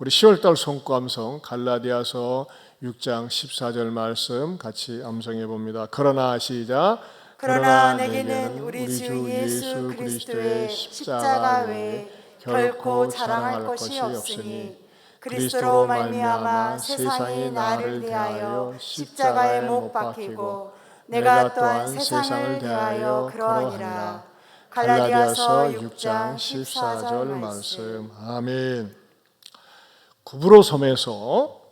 우리 10월달 성구암성 갈라디아서 6장 14절 말씀 같이 암송해 봅니다. 그러나 시작. 그러나 내게는 우리 주 예수 그리스도의 십자가 외에 결코 자랑할 것이 없으니 그리스도로 말미암아 세상이 나를 대하여 십자가에 못 박히고 내가 또한 세상을 대하여 그러하니라. 갈라디아서 6장 14절 말씀. 아멘. 구브로 섬에서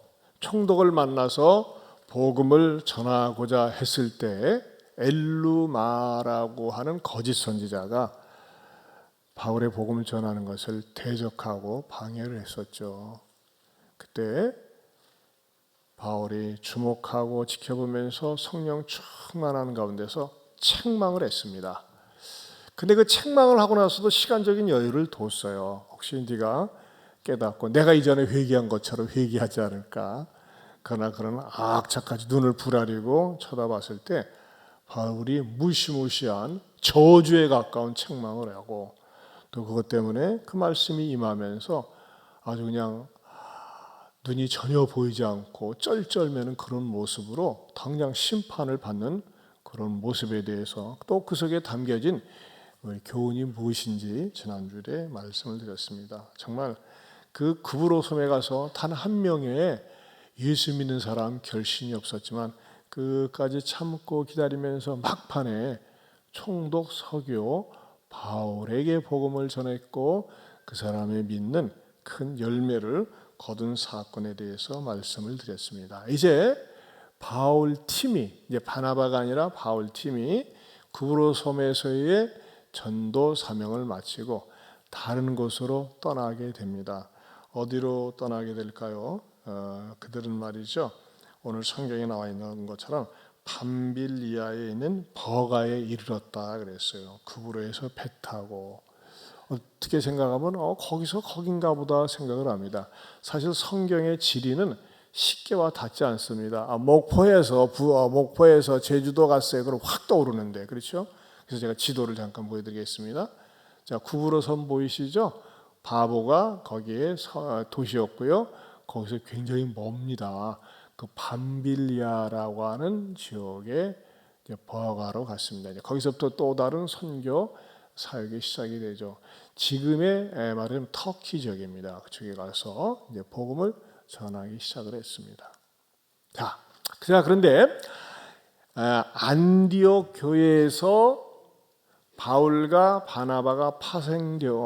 총독을 만나서 복음을 전하고자 했을 때 엘루마라고 하는 거짓 선지자가 바울의 복음을 전하는 것을 대적하고 방해를 했었죠. 그때 바울이 주목하고 지켜보면서 성령 충만한 가운데서 책망을 했습니다. 근데 그 책망을 하고 나서도 시간적인 여유를 뒀어요. 혹시 네가 깨닫고 내가 이전에 회개한 것처럼 회개하지 않을까. 그러나 그런 악착같이 눈을 부라리고 쳐다봤을 때 바울이 무시무시한 저주에 가까운 책망을 하고 또 그것 때문에 그 말씀이 임하면서 아주 그냥 눈이 전혀 보이지 않고 쩔쩔매는 그런 모습으로 당장 심판을 받는 그런 모습에 대해서 또 그 속에 담겨진 교훈이 무엇인지 지난주에 말씀을 드렸습니다. 정말 그 구브로 섬에 가서 단 한 명의 예수 믿는 사람 결신이 없었지만 끝까지 참고 기다리면서 막판에 총독 서기오 바울에게 복음을 전했고 그 사람의 믿는 큰 열매를 거둔 사건에 대해서 말씀을 드렸습니다. 이제 바울 팀이 이제 바나바가 아니라 바울 팀이 구브로 섬에서의 전도 사명을 마치고 다른 곳으로 떠나게 됩니다. 어디로 떠나게 될까요? 그들은 말이죠. 오늘 성경에 나와 있는 것처럼 밤빌리아에 있는 버가에 이르렀다 그랬어요. 구브로에서 배 타고 어떻게 생각하면 거기서 거긴가 보다 생각을 합니다. 사실 성경의 지리는 쉽게 와 닿지 않습니다. 목포에서 제주도 갔어요. 그럼 확 떠오르는데 그렇죠? 그래서 제가 지도를 잠깐 보여드리겠습니다. 자, 구브로 섬 보이시죠? 바보가 거기에 도시였고요. 거기서 굉장히 멉니다. 그 밤빌리아라고 하는 지역에 버가로 갔습니다. 거기서부터 또 다른 선교 사역이 시작이 되죠. 지금의 말하자면 터키 지역입니다. 그쪽에 가서 이제 복음을 전하기 시작을 했습니다. 자, 그런데 안디옥 교회에서 바울과 바나바가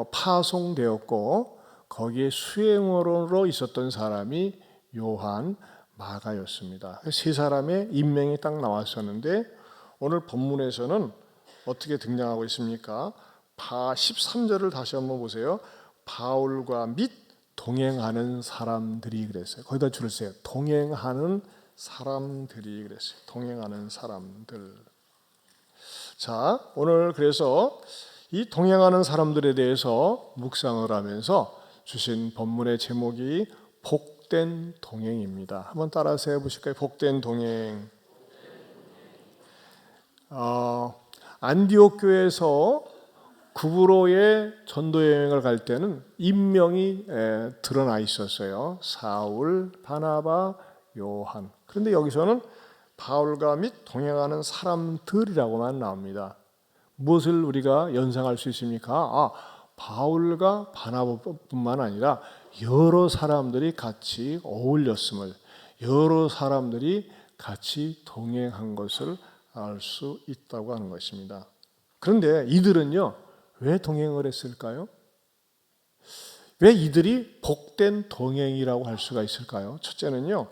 파송되었고 거기에 수행원으로 있었던 사람이 요한 마가였습니다. 세 사람의 인명이 딱 나왔었는데 오늘 본문에서는 어떻게 등장하고 있습니까? 13절을 다시 한번 보세요. 바울과 및 동행하는 사람들이 그랬어요. 거기다 줄을 써요. 동행하는 사람들이 그랬어요. 동행하는 사람들. 자, 오늘 그래서 이 동행하는 사람들에 대해서 묵상을 하면서 주신 본문의 제목이 복된 동행입니다. 한번 따라서 해보실까요? 복된 동행. 안디옥 교회에서 구브로의 전도 여행을 갈 때는 인명이 드러나 있었어요. 사울, 바나바, 요한. 그런데 여기서는 바울과 및 동행하는 사람들이라고만 나옵니다. 무엇을 우리가 연상할 수 있습니까? 바울과 바나바뿐만 아니라 여러 사람들이 같이 어울렸음을, 여러 사람들이 같이 동행한 것을 알 수 있다고 하는 것입니다. 그런데 이들은요, 왜 동행을 했을까요? 왜 이들이 복된 동행이라고 할 수가 있을까요? 첫째는요,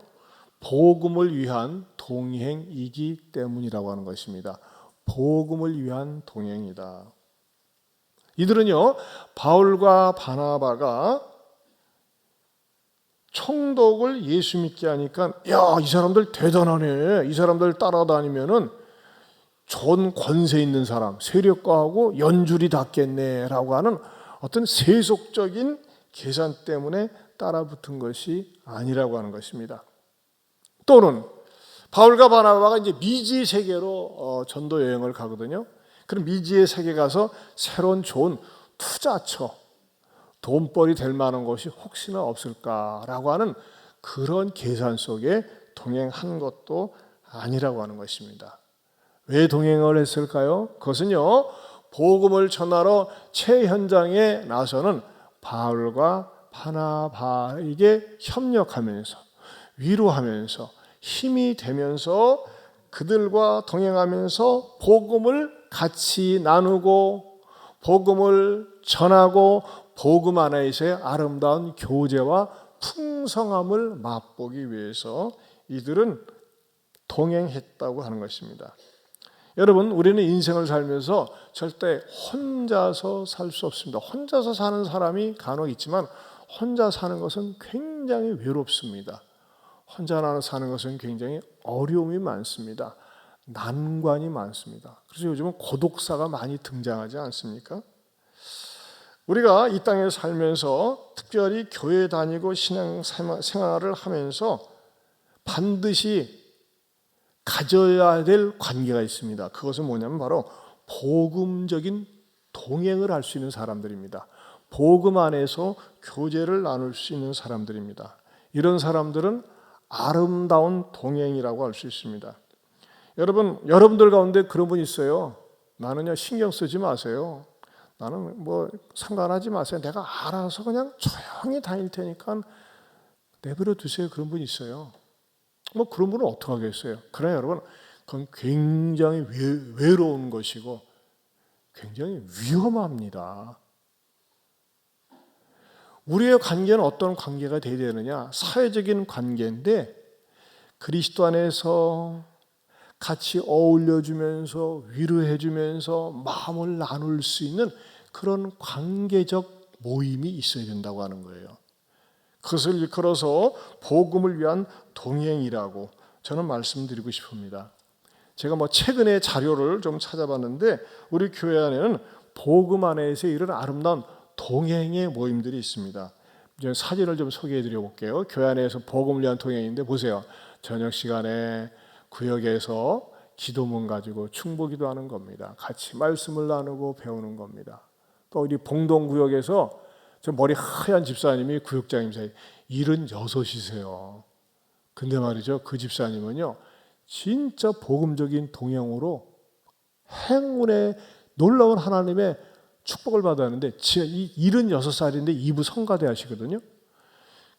복음을 위한 동행이기 때문이라고 하는 것입니다. 복음을 위한 동행이다. 이들은요, 바울과 바나바가 총독을 예수 믿게 하니까 이 사람들 대단하네. 이 사람들 따라다니면은 좋은 권세 있는 사람, 세력가하고 연줄이 닿겠네라고 하는 어떤 세속적인 계산 때문에 따라붙은 것이 아니라고 하는 것입니다. 또는 바울과 바나바가 이제 미지의 세계로 전도 여행을 가거든요. 그럼 미지의 세계 가서 새로운 좋은 투자처, 돈벌이 될 만한 것이 혹시나 없을까라고 하는 그런 계산 속에 동행한 것도 아니라고 하는 것입니다. 왜 동행을 했을까요? 그것은요, 복음을 전하러 최현장에 나서는 바울과 바나바에게 협력하면서 위로하면서 힘이 되면서 그들과 동행하면서 복음을 같이 나누고 복음을 전하고 복음 안에서의 아름다운 교제와 풍성함을 맛보기 위해서 이들은 동행했다고 하는 것입니다. 여러분, 우리는 인생을 살면서 절대 혼자서 살 수 없습니다. 혼자서 사는 사람이 간혹 있지만 혼자 사는 것은 굉장히 외롭습니다. 혼자 사는 것은 굉장히 어려움이 많습니다. 난관이 많습니다. 그래서 요즘은 고독사가 많이 등장하지 않습니까? 우리가 이 땅에 살면서 특별히 교회 다니고 신앙 생활을 하면서 반드시 가져야 될 관계가 있습니다. 그것은 뭐냐면 바로 복음적인 동행을 할 수 있는 사람들입니다. 복음 안에서 교제를 나눌 수 있는 사람들입니다. 이런 사람들은 아름다운 동행이라고 할 수 있습니다. 여러분들 가운데 그런 분 있어요. 나는요, 신경 쓰지 마세요. 나는 뭐 상관하지 마세요. 내가 알아서 그냥 조용히 다닐 테니까 내버려 두세요. 그런 분 있어요. 뭐 그런 분은 어떻게 하겠어요? 그러나 여러분, 그건 굉장히 외로운 것이고 굉장히 위험합니다. 우리의 관계는 어떤 관계가 되어야 되느냐? 사회적인 관계인데 그리스도 안에서 같이 어울려주면서 위로해주면서 마음을 나눌 수 있는 그런 관계적 모임이 있어야 된다고 하는 거예요. 그것을 일컬어서 복음을 위한 동행이라고 저는 말씀드리고 싶습니다. 제가 최근에 자료를 좀 찾아봤는데 우리 교회 안에는 복음 안에서 이런 아름다운 동행의 모임들이 있습니다. 사진을 좀 소개해 드려 볼게요. 교회 안에서 복음을 위한 동행인데 보세요. 저녁 시간에 구역에서 기도문 가지고 충보기도하는 겁니다. 같이 말씀을 나누고 배우는 겁니다. 또 우리 봉동구역에서 저 머리 하얀 집사님이 구역장님이세요. 76이세요. 근데 말이죠, 그 집사님은요 진짜 복음적인 동행으로 행운의 놀라운 하나님의 축복을 받았는데 76살인데 2부 성가대 하시거든요.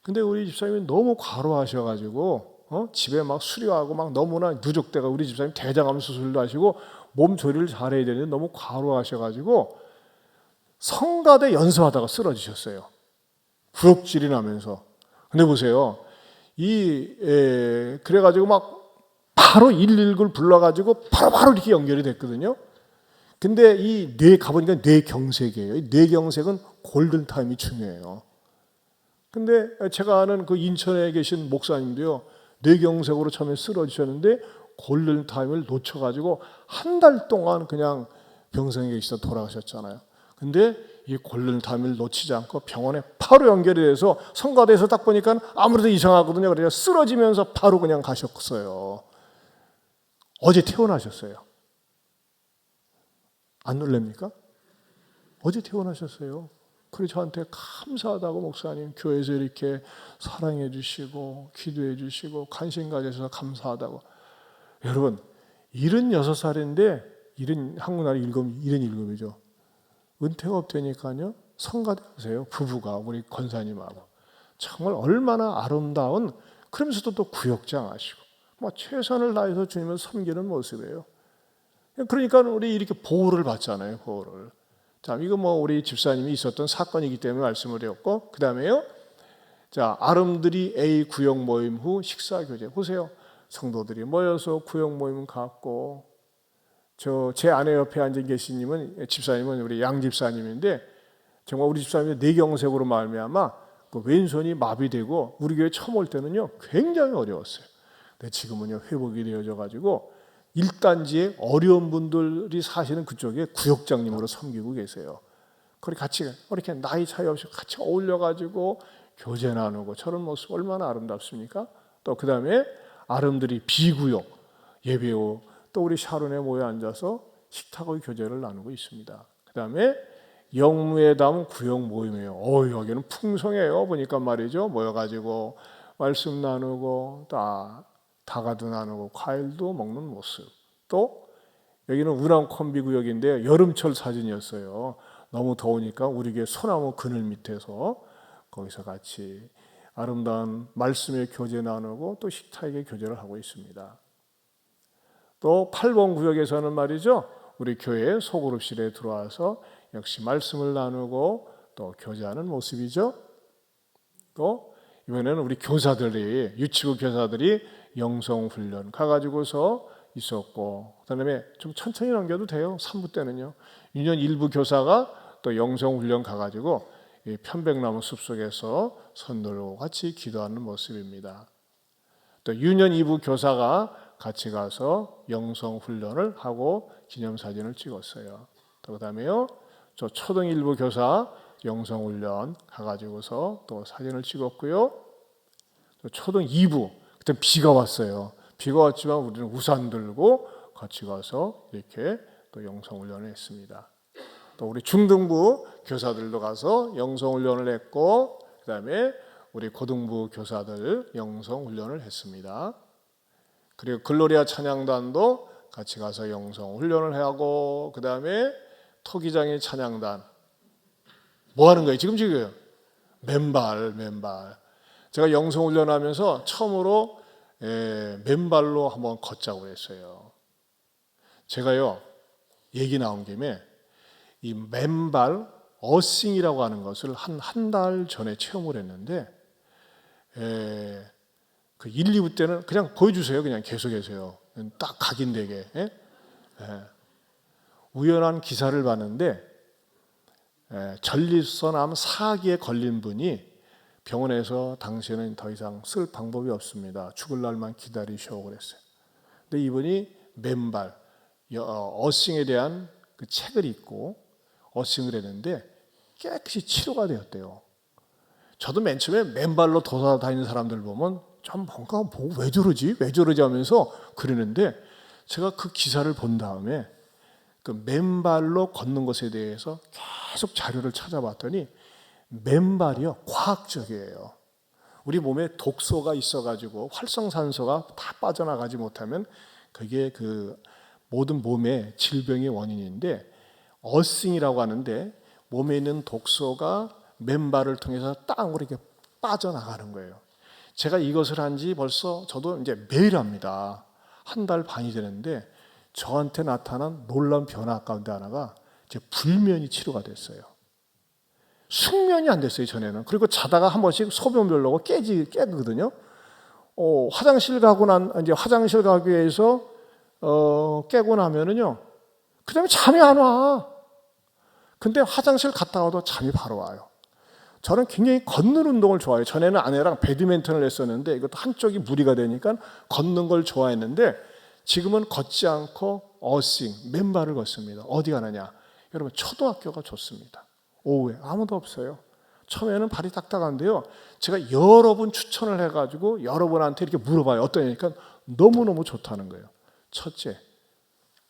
근데 우리 집사님이 너무 과로하셔가지고 집에 막 수료하고 막 너무나 누적대가 우리 집사님 대장암 수술도 하시고 몸 조리를 잘해야 되는데 너무 과로하셔가지고 성가대 연습하다가 쓰러지셨어요. 구역질이 나면서. 근데 보세요. 그래가지고 막 바로 119를 불러가지고 바로 이렇게 연결이 됐거든요. 근데 가보니까 뇌경색이에요. 이 뇌경색은 골든타임이 중요해요. 근데 제가 아는 그 인천에 계신 목사님도요, 뇌경색으로 처음에 쓰러지셨는데 골든타임을 놓쳐가지고 한 달 동안 그냥 병상에 계시다 돌아가셨잖아요. 근데 이 골든타임을 놓치지 않고 병원에 바로 연결이 돼서 성가대에서 딱 보니까 아무래도 이상하거든요. 그래서 쓰러지면서 바로 그냥 가셨어요. 어제 퇴원하셨어요. 안 놀랍니까? 어제 퇴원하셨어요. 그래서 저한테 감사하다고 목사님 교회에서 이렇게 사랑해 주시고 기도해 주시고 관심 가져주셔서 감사하다고. 여러분 76살인데 한국 나이 77이죠. 은퇴가 없다니까요. 성가대 하세요. 부부가 우리 권사님하고 정말 얼마나 아름다운, 그러면서도 또 구역장 하시고 최선을 다해서 주님을 섬기는 모습이에요. 그러니까 우리 이렇게 보호를 받잖아요. 보호를. 자, 이거 우리 집사님이 있었던 사건이기 때문에 말씀을 드렸고, 그 다음에요. 자, 아름드리 A 구역 모임 후 식사 교제. 보세요. 성도들이 모여서 구역 모임 갖고, 제 아내 옆에 앉은 계신 집사님은 우리 양 집사님인데, 정말 우리 집사님이 뇌경색으로 말미암아 그 왼손이 마비되고 우리 교회 처음 올 때는요 굉장히 어려웠어요. 근데 지금은요 회복이 되어져 가지고 1단지에 어려운 분들이 사시는 그쪽에 구역장님으로 섬기고 계세요. 그리 같이 이렇게 나이 차이 없이 같이 어울려 가지고 교제 나누고 저런 모습 얼마나 아름답습니까? 또 그 다음에 아름드리 비구역 예배후 또 우리 샤론에 모여 앉아서 식탁의 교제를 나누고 있습니다. 그 다음에 영무회담 구역 모임이에요. 여기는 풍성해요. 보니까 말이죠. 모여가지고 말씀 나누고 다가도 나누고 과일도 먹는 모습. 또 여기는 우남 콤비 구역인데 여름철 사진이었어요. 너무 더우니까 우리 교회 소나무 그늘 밑에서 거기서 같이 아름다운 말씀의 교제 나누고 또 식탁의 교제를 하고 있습니다. 또 8번 구역에서는 말이죠. 우리 교회 소그룹실에 들어와서 역시 말씀을 나누고 또 교제하는 모습이죠. 또 이번에는 우리 교사들이 유치부 교사들이 영성훈련 가가지고서 있었고 그다음에 좀 천천히 넘겨도 돼요. 3부 때는요. 유년 1부 교사가 또 영성훈련 가가지고 이 편백나무 숲속에서 선들고 같이 기도하는 모습입니다. 또 유년 2부 교사가 같이 가서 영성훈련을 하고 기념사진을 찍었어요. 또 그다음에요. 저 초등 1부 교사 영성훈련 가가지고서 또 사진을 찍었고요. 또 초등 2부 그때 비가 왔어요. 비가 왔지만 우리는 우산 들고 같이 가서 이렇게 또 영성훈련을 했습니다. 또 우리 중등부 교사들도 가서 영성훈련을 했고 그다음에 우리 고등부 교사들 영성훈련을 했습니다. 그리고 글로리아 찬양단도 같이 가서 영성훈련을 하고 그다음에 토기장의 찬양단 뭐 하는 거예요? 지금 맨발. 제가 영성훈련하면서 처음으로 맨발로 한번 걷자고 했어요. 제가요 얘기 나온 김에 이 맨발 어싱이라고 하는 것을 한 달 전에 체험을 했는데 그 1, 2부 때는 그냥 보여주세요. 그냥 계속해서요. 딱 각인되게. 우연한 기사를 봤는데 전립선암 4기에 걸린 분이 병원에서 당신은 더 이상 쓸 방법이 없습니다. 죽을 날만 기다리시오 그랬어요. 근데 이분이 맨발 어싱에 대한 그 책을 읽고 어싱을 했는데 깨끗이 치료가 되었대요. 저도 맨 처음에 맨발로 돌아다니는 사람들 보면 좀 뭔가 왜 저러지 하면서 그러는데 제가 그 기사를 본 다음에 그 맨발로 걷는 것에 대해서 계속 자료를 찾아봤더니 맨발이요 과학적이에요. 우리 몸에 독소가 있어가지고 활성산소가 다 빠져나가지 못하면 그게 그 모든 몸의 질병의 원인인데 어싱이라고 하는데 몸에 있는 독소가 맨발을 통해서 땅으로 이렇게 빠져나가는 거예요. 제가 이것을 한 지 벌써 저도 이제 매일 합니다. 한 달 반이 되는데 저한테 나타난 놀라운 변화 가운데 하나가 이제 불면이 치료가 됐어요. 숙면이 안 됐어요 전에는. 그리고 자다가 한 번씩 소변 보려고 깨거든요. 화장실 가고 이제 화장실 가기 위해서 깨고 나면은요. 그다음에 잠이 안 와. 근데 화장실 갔다 와도 잠이 바로 와요. 저는 굉장히 걷는 운동을 좋아해요. 전에는 아내랑 배드민턴을 했었는데 이것도 한쪽이 무리가 되니까 걷는 걸 좋아했는데 지금은 걷지 않고 어싱, 맨발을 걷습니다. 어디 가느냐? 여러분 초등학교가 좋습니다. 오후에 아무도 없어요. 처음에는 발이 딱딱한데요. 제가 여러 번 추천을 해가지고 여러분한테 이렇게 물어봐요. 어떠냐니까 너무너무 좋다는 거예요. 첫째,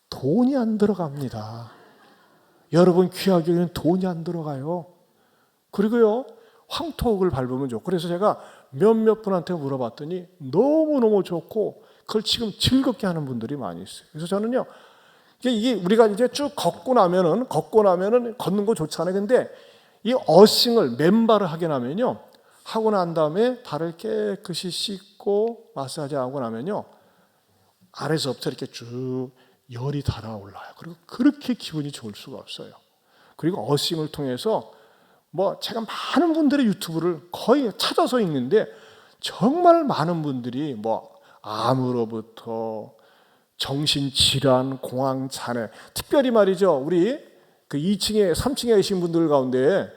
돈이 안 들어갑니다. 여러분 귀하교회는 돈이 안 들어가요. 그리고요 황토흙을 밟으면 좋고 그래서 제가 몇몇 분한테 물어봤더니 너무너무 좋고 그걸 지금 즐겁게 하는 분들이 많이 있어요. 그래서 저는요 이게 우리가 이제 쭉 걷고 나면은 걷는 거 좋잖아요. 근데 이 어싱을 맨발을 하게 나면요 하고 난 다음에 발을 깨끗이 씻고 마사지하고 나면요 아래서부터 이렇게 쭉 열이 달아올라요. 그리고 그렇게 기분이 좋을 수가 없어요. 그리고 어싱을 통해서 제가 많은 분들의 유튜브를 거의 찾아서 읽는데 정말 많은 분들이 암으로부터 정신질환, 공황, 장애 특별히 말이죠. 우리 그 2층에 3층에 계신 분들 가운데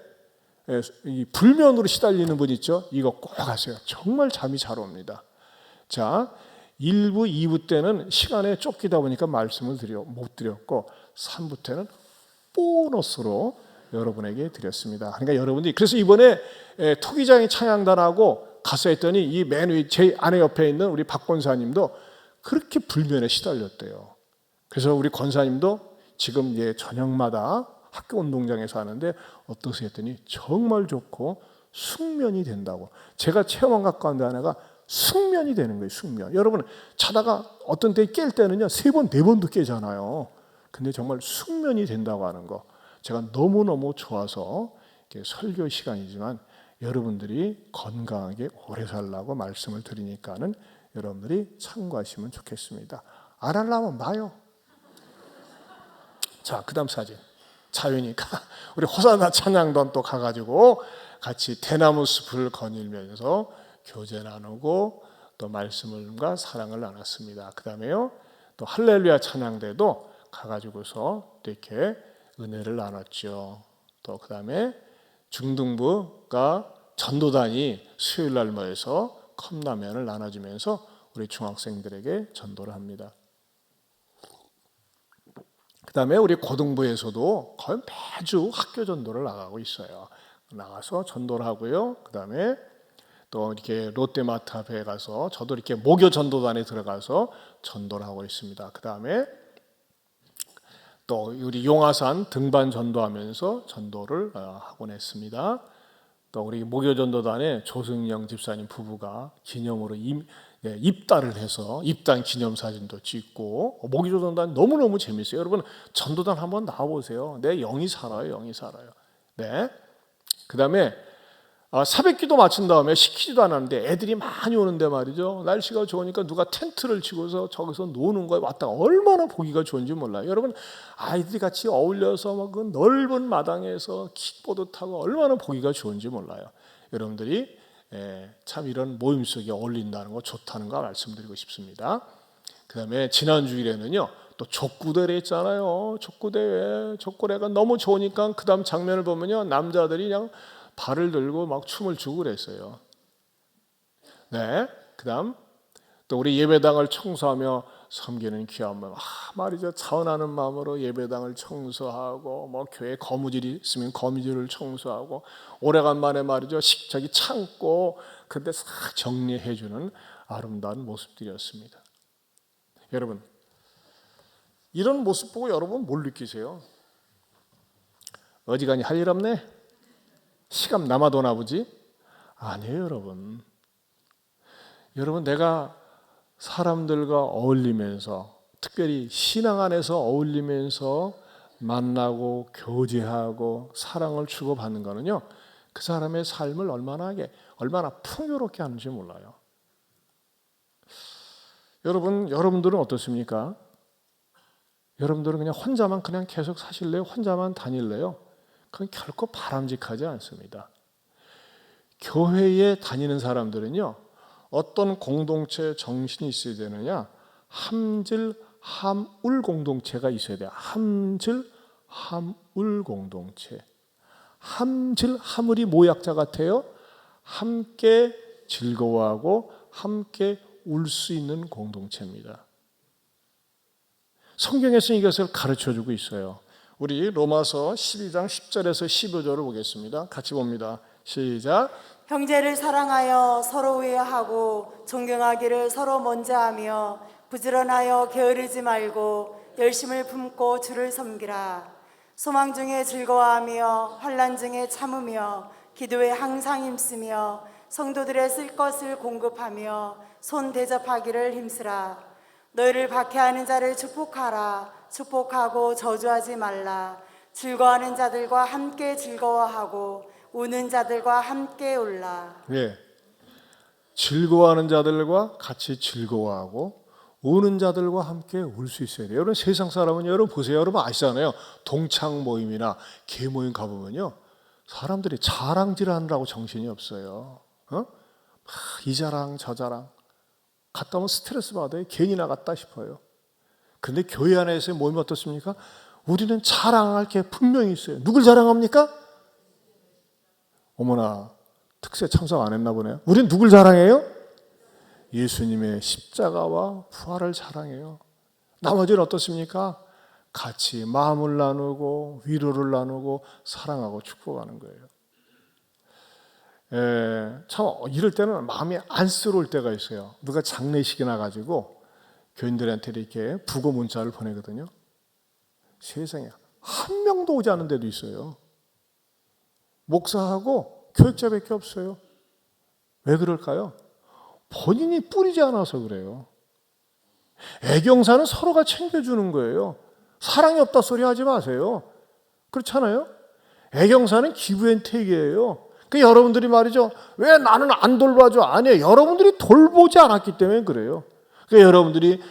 이 불면으로 시달리는 분 있죠. 이거 꼭 하세요. 정말 잠이 잘 옵니다. 자, 1부, 2부 때는 시간에 쫓기다 보니까 말씀을 못 드렸고 3부 때는 보너스로 여러분에게 드렸습니다. 그러니까 여러분들이 그래서 이번에 토기장의 찬양단하고 가서 했더니 이 맨 위 제 아내 옆에 있는 우리 박 권사님도 그렇게 불면에 시달렸대요. 그래서 우리 권사님도 지금 저녁마다 학교 운동장에서 하는데 어떠세요 했더니 정말 좋고 숙면이 된다고. 제가 체험한 것 가운데 하나가 숙면이 되는 거예요. 숙면. 여러분 자다가 어떤 때 깰 때는요 3번 4번도 깨잖아요. 근데 정말 숙면이 된다고 하는 거 제가 너무너무 좋아서 설교 시간이지만 여러분들이 건강하게 오래 살라고 말씀을 드리니까는 여러분들이 참고하시면 좋겠습니다. 안 하려면 마요. 자, 그 다음 사진. 자유니까 우리 호산나 찬양단 또 가가지고 같이 대나무 숲을 거닐면서 교제 나누고 또 말씀과 사랑을 나눴습니다. 그 다음에요 또 할렐루야 찬양대도 가가지고서 또 이렇게 은혜를 나눴죠. 또 그 다음에 중등부가 전도단이 수요일날 모여서 컵라면을 나눠주면서 우리 중학생들에게 전도를 합니다. 그 다음에 우리 고등부에서도 거의 매주 학교 전도를 나가고 있어요. 나가서 전도를 하고요. 그 다음에 또 이렇게 롯데마트 앞에 가서 저도 이렇게 목요 전도단에 들어가서 전도를 하고 있습니다. 그 다음에 또 우리 용화산 등반 전도하면서 전도를 하곤 했습니다. 또 우리 목요 전도단에 조승영 집사님 부부가 기념으로 입단을 해서 입단 기념 사진도 찍고 목요 전도단 너무너무 재밌어요. 여러분 전도단 한번 나와보세요. 내 영이 살아요. 영이 살아요. 네. 그 다음에 새벽기도 마친 다음에 시키지도 않았는데 애들이 많이 오는데 말이죠. 날씨가 좋으니까 누가 텐트를 치고서 저기서 노는 거에 왔다가 얼마나 보기가 좋은지 몰라요. 여러분 아이들이 같이 어울려서 막 그 넓은 마당에서 킥보드 타고 얼마나 보기가 좋은지 몰라요. 여러분들이 참 이런 모임 속에 어울린다는 거 좋다는 거 말씀드리고 싶습니다. 그 다음에 지난 주일에는요 또 족구대회 했잖아요. 족구대회가 너무 좋으니까 그 다음 장면을 보면요 남자들이 그냥 발을 들고 막 춤을 추고 그랬어요. 네. 그다음 또 우리 예배당을 청소하며 섬기는 귀한 마음. 말이죠. 자원하는 마음으로 예배당을 청소하고 뭐 교회 거무줄이 있으면 거무줄을 청소하고 오래간만에 말이죠. 저기 창고 그런데 싹 정리해 주는 아름다운 모습들이었습니다. 여러분 이런 모습 보고 여러분 뭘 느끼세요? 어지간히 할 일 없네? 시간 남아도나 보지? 아니에요, 여러분. 여러분, 내가 사람들과 어울리면서, 특별히 신앙 안에서 어울리면서 만나고 교제하고 사랑을 주고받는 거는요, 그 사람의 삶을 얼마나 풍요롭게 하는지 몰라요. 여러분들은 어떻습니까? 여러분들은 그냥 혼자만 그냥 계속 사실래요? 혼자만 다닐래요? 그건 결코 바람직하지 않습니다. 교회에 다니는 사람들은요, 어떤 공동체 정신이 있어야 되느냐? 함질, 함울 공동체가 있어야 돼요. 함질, 함울 공동체. 함질, 함울이 모약자 같아요. 함께 즐거워하고 함께 울 수 있는 공동체입니다. 성경에서 이것을 가르쳐주고 있어요. 우리 로마서 12장 10절에서 15절을 보겠습니다. 같이 봅니다. 시작. 형제를 사랑하여 서로 우애하고 존경하기를 서로 먼저 하며 부지런하여 게으르지 말고 열심을 품고 주를 섬기라. 소망 중에 즐거워하며 환난 중에 참으며 기도에 항상 힘쓰며 성도들의 쓸 것을 공급하며 손 대접하기를 힘쓰라. 너희를 박해하는 자를 축복하라. 축복하고 저주하지 말라. 즐거워하는 자들과 함께 즐거워하고 우는 자들과 함께 울라. 네. 즐거워하는 자들과 같이 즐거워하고 우는 자들과 함께 울 수 있어야 돼요. 여러분 세상 사람은 여러분 보세요. 여러분 아시잖아요. 동창 모임이나 개 모임 가보면요. 사람들이 자랑질하느라고 정신이 없어요. 이 자랑 저 자랑. 갔다 오면 스트레스 받아요. 괜히 나갔다 싶어요. 근데 교회 안에서의 모임이 어떻습니까? 우리는 자랑할 게 분명히 있어요. 누굴 자랑합니까? 어머나 특세 참석 안 했나 보네요. 우리는 누굴 자랑해요? 예수님의 십자가와 부활을 자랑해요. 나머지는 어떻습니까? 같이 마음을 나누고 위로를 나누고 사랑하고 축복하는 거예요. 참 이럴 때는 마음이 안쓰러울 때가 있어요. 누가 장례식이나 가지고 교인들한테 이렇게 부고 문자를 보내거든요. 세상에 한 명도 오지 않은 데도 있어요. 목사하고 교육자밖에 없어요. 왜 그럴까요? 본인이 뿌리지 않아서 그래요. 애경사는 서로가 챙겨주는 거예요. 사랑이 없다 소리 하지 마세요. 그렇잖아요? 애경사는 기브앤테이크예요. 여러분들이 말이죠. 왜 나는 안 돌봐줘? 아니에요. 여러분들이 돌보지 않았기 때문에 그래요. 여러분들이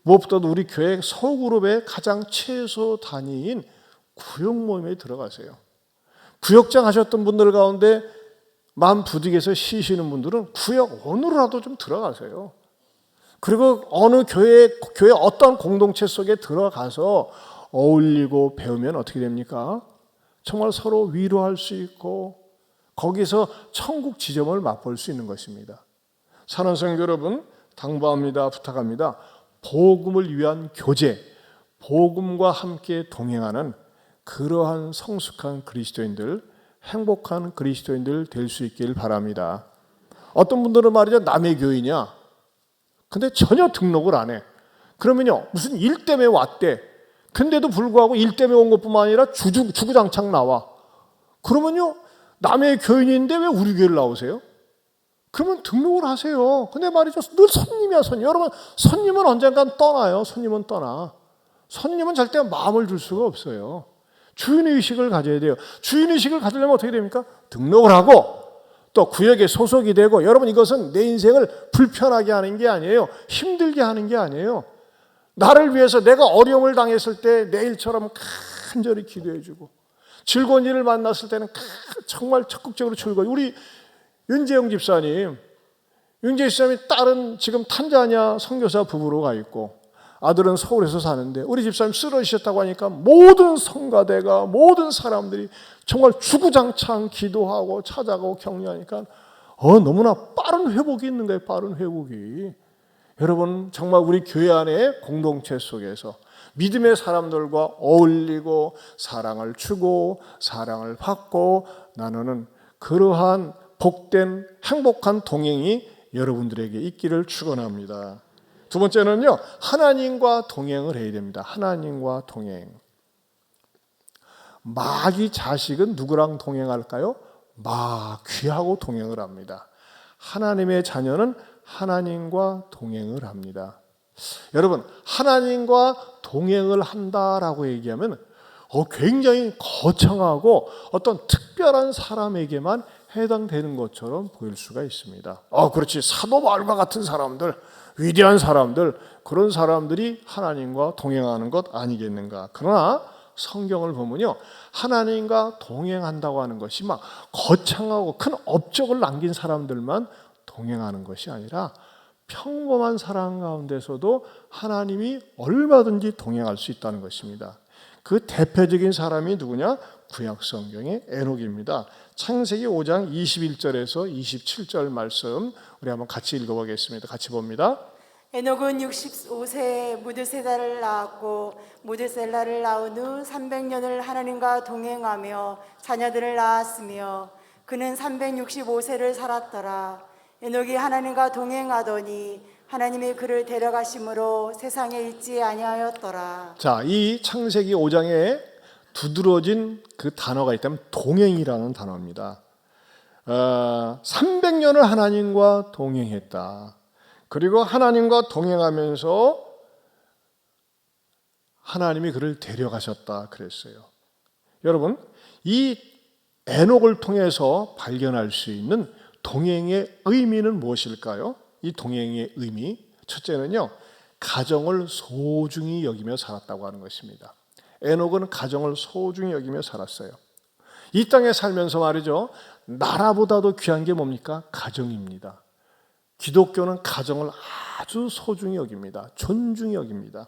무엇보다도 우리 교회 소그룹의 가장 최소 단위인 구역 모임에 들어가세요. 구역장 하셨던 분들 가운데 마음 부득이해서 쉬시는 분들은 구역 오늘이라도 좀 들어가세요. 그리고 어느 교회 어떤 공동체 속에 들어가서 어울리고 배우면 어떻게 됩니까? 정말 서로 위로할 수 있고 거기서 천국 지점을 맛볼 수 있는 것입니다. 사랑하는 성도 여러분, 당부합니다. 부탁합니다. 복음을 위한 교제, 복음과 함께 동행하는 그러한 성숙한 그리스도인들, 행복한 그리스도인들 될 수 있길 바랍니다. 어떤 분들은 말이죠. 남의 교인이야. 근데 전혀 등록을 안 해. 그러면요. 무슨 일 때문에 왔대. 근데도 불구하고 일 때문에 온 것뿐만 아니라 주구장창 나와. 그러면요. 남의 교인인데 왜 우리 교회를 나오세요? 그러면 등록을 하세요. 근데 말이죠. 늘 손님이야, 손님. 여러분, 손님은 언젠간 떠나요. 손님은 떠나. 손님은 절대 마음을 줄 수가 없어요. 주인의식을 가져야 돼요. 주인의식을 가지려면 어떻게 됩니까? 등록을 하고 또 구역에 소속이 되고 여러분 이것은 내 인생을 불편하게 하는 게 아니에요. 힘들게 하는 게 아니에요. 나를 위해서 내가 어려움을 당했을 때 내일처럼 간절히 기도해주고 즐거운 일을 만났을 때는 정말 적극적으로 즐거워요. 우리 윤재영 집사님 딸은 지금 탄자니아 선교사 부부로 가 있고 아들은 서울에서 사는데 우리 집사님 쓰러지셨다고 하니까 모든 성가대가 모든 사람들이 정말 주구장창 기도하고 찾아가고 격려하니까 너무나 빠른 회복이 있는 거예요. 빠른 회복이. 여러분 정말 우리 교회 안에 공동체 속에서 믿음의 사람들과 어울리고 사랑을 주고 사랑을 받고 나누는 그러한 복된 행복한 동행이 여러분들에게 있기를 축원합니다. 두 번째는요, 하나님과 동행을 해야 됩니다. 하나님과 동행. 마귀 자식은 누구랑 동행할까요? 마귀하고 동행을 합니다. 하나님의 자녀는 하나님과 동행을 합니다. 여러분, 하나님과 동행을 한다라고 얘기하면 굉장히 거창하고 어떤 특별한 사람에게만 해당되는 것처럼 보일 수가 있습니다. 그렇지. 사도 바울과 같은 사람들, 위대한 사람들, 그런 사람들이 하나님과 동행하는 것 아니겠는가. 그러나 성경을 보면요, 하나님과 동행한다고 하는 것이 막 거창하고 큰 업적을 남긴 사람들만 동행하는 것이 아니라 평범한 사람 가운데서도 하나님이 얼마든지 동행할 수 있다는 것입니다. 그 대표적인 사람이 누구냐? 구약 성경의 에녹입니다. 창세기 5장 21절에서 27절 말씀 우리 한번 같이 읽어보겠습니다. 같이 봅니다. 에녹은 65세에 무드세다를 낳았고 무드셀라를 낳은 후 300년을 하나님과 동행하며 자녀들을 낳았으며 그는 365세를 살았더라. 에녹이 하나님과 동행하더니 하나님이 그를 데려가심으로 세상에 있지 아니하였더라. 자, 이 창세기 5장에 두드러진 그 단어가 있다면 동행이라는 단어입니다. 300년을 하나님과 동행했다. 그리고 하나님과 동행하면서 하나님이 그를 데려가셨다 그랬어요. 여러분, 이 에녹을 통해서 발견할 수 있는 동행의 의미는 무엇일까요? 이 동행의 의미, 첫째는요, 가정을 소중히 여기며 살았다고 하는 것입니다. 에녹은 가정을 소중히 여기며 살았어요. 이 땅에 살면서 말이죠, 나라보다도 귀한 게 뭡니까? 가정입니다. 기독교는 가정을 아주 소중히 여깁니다. 존중히 여깁니다.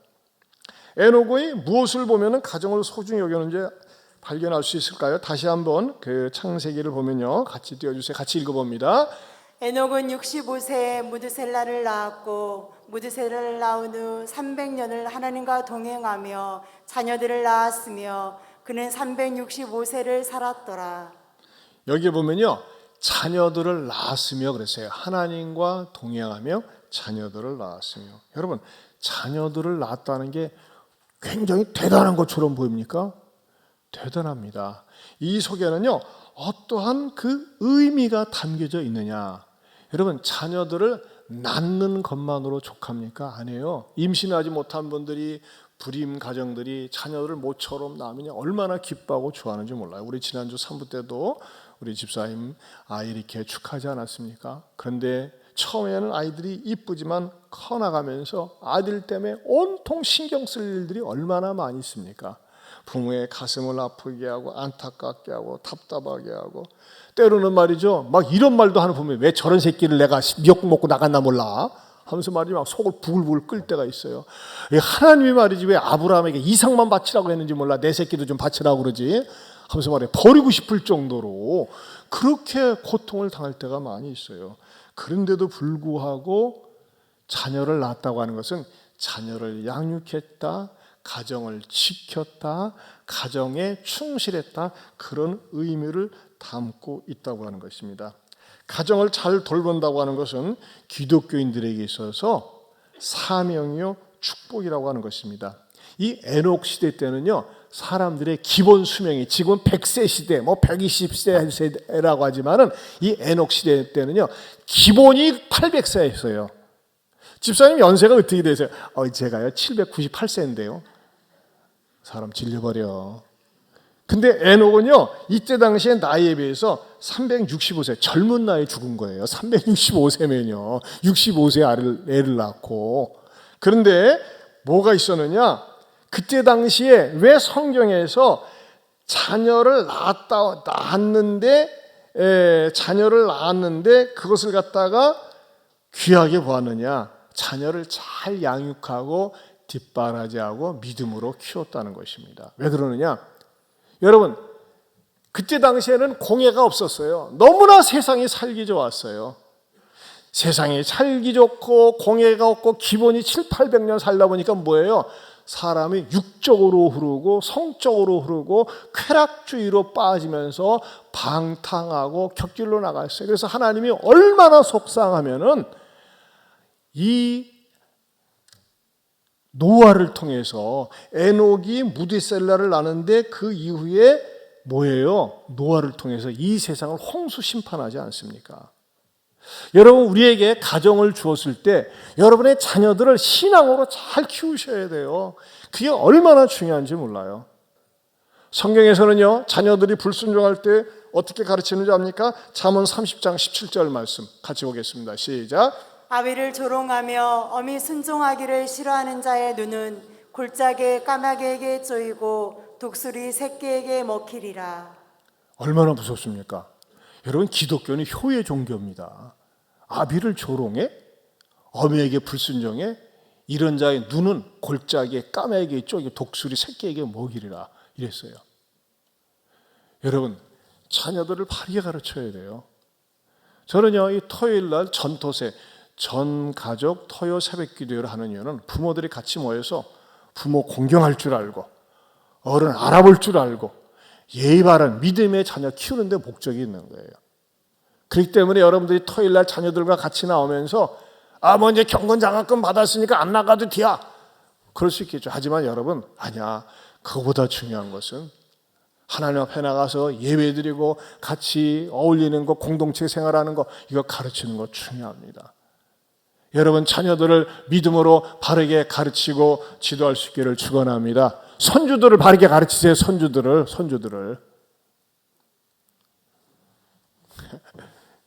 에녹이 무엇을 보면 가정을 소중히 여겼는지 발견할 수 있을까요? 다시 한번 그 창세기를 보면요, 같이 띄워주세요. 같이 읽어봅니다. 에녹은 65세에 무드셀라를 낳았고 무드셀라를 낳은 후 300년을 하나님과 동행하며 자녀들을 낳았으며 그는 365세를 살았더라. 여기 보면요, 자녀들을 낳았으며 그랬어요. 하나님과 동행하며 자녀들을 낳았으며. 여러분, 자녀들을 낳았다는 게 굉장히 대단한 것처럼 보입니까? 대단합니다. 이 속에는요, 어떠한 그 의미가 담겨져 있느냐. 여러분, 자녀들을 낳는 것만으로 족합니까? 아니에요. 임신하지 못한 분들이, 불임 가정들이 자녀들을 모처럼 낳으면 얼마나 기뻐하고 좋아하는지 몰라요. 우리 지난주 3부 때도 우리 집사님 아이 이렇게 축하하지 않았습니까? 그런데 처음에는 아이들이 이쁘지만 커나가면서 아이들 때문에 온통 신경 쓸 일들이 얼마나 많이 있습니까? 부모의 가슴을 아프게 하고 안타깝게 하고 답답하게 하고, 때로는 말이죠, 막 이런 말도 하는 보면 왜 저런 새끼를 내가 미역국 먹고 나갔나 몰라 하면서 말이죠, 막 속을 부글부글 끓 때가 있어요. 하나님이 말이지 왜 아브라함에게 이삭만 바치라고 했는지 몰라, 내 새끼도 좀 바치라고 그러지 하면서 말이에요, 버리고 싶을 정도로 그렇게 고통을 당할 때가 많이 있어요. 그런데도 불구하고 자녀를 낳았다고 하는 것은 자녀를 양육했다, 가정을 지켰다, 가정에 충실했다, 그런 의미를 담고 있다고 하는 것입니다. 가정을 잘 돌본다고 하는 것은 기독교인들에게 있어서 사명이요 축복이라고 하는 것입니다. 이 에녹 시대 때는요, 사람들의 기본 수명이 지금 100세 시대, 120세라고 하지만은 이 에녹 시대 때는요, 기본이 800세였어요. 집사님 연세가 어떻게 되세요? 제가요 798세인데요. 사람 질려버려. 근데 에녹은요, 이때 당시에 나이에 비해서 365세, 젊은 나이에 죽은 거예요. 365세면요, 65세 애를 낳고. 그런데 뭐가 있었느냐? 그때 당시에 왜 성경에서 자녀를 낳았는데 그것을 갖다가 귀하게 보았느냐? 자녀를 잘 양육하고 뒷바라지하고 믿음으로 키웠다는 것입니다. 왜 그러느냐? 여러분, 그때 당시에는 공해가 없었어요. 너무나 세상이 살기 좋았어요. 세상이 살기 좋고 공해가 없고 기본이 7, 800년 살다 보니까 뭐예요? 사람이 육적으로 흐르고 성적으로 흐르고 쾌락주의로 빠지면서 방탕하고 격길로 나갔어요. 그래서 하나님이 얼마나 속상하면은 이 노아를 통해서 에녹이 무디셀라를 낳는데 그 이후에 뭐예요? 노아를 통해서 이 세상을 홍수 심판하지 않습니까? 여러분, 우리에게 가정을 주었을 때 여러분의 자녀들을 신앙으로 잘 키우셔야 돼요. 그게 얼마나 중요한지 몰라요. 성경에서는요, 자녀들이 불순종할 때 어떻게 가르치는지 압니까? 잠언 30장 17절 말씀 같이 보겠습니다. 시작. 아비를 조롱하며 어미 순종하기를 싫어하는 자의 눈은 골짜기에 까마귀에게 쪼이고 독수리 새끼에게 먹히리라. 얼마나 무섭습니까? 여러분, 기독교는 효의 종교입니다. 아비를 조롱해? 어미에게 불순종해? 이런 자의 눈은 골짜기에 까마귀에게 쪼이고 독수리 새끼에게 먹이리라 이랬어요. 여러분, 자녀들을 바르게 가르쳐야 돼요. 저는요, 이 토요일날 전토세, 전 가족 토요 새벽 기도회를 하는 이유는 부모들이 같이 모여서 부모 공경할 줄 알고 어른 알아볼 줄 알고 예의 바른 믿음의 자녀 키우는 데 목적이 있는 거예요. 그렇기 때문에 여러분들이 토요일날 자녀들과 같이 나오면서 이제 경건장학금 받았으니까 안 나가도 돼야, 그럴 수 있겠죠. 하지만 여러분, 아니야. 그거보다 중요한 것은 하나님 앞에 나가서 예배드리고 같이 어울리는 것, 공동체 생활하는 것, 이거 가르치는 것 중요합니다. 여러분, 자녀들을 믿음으로 바르게 가르치고 지도할 수 있기를 축원합니다. 손주들을 바르게 가르치세요. 손주들을.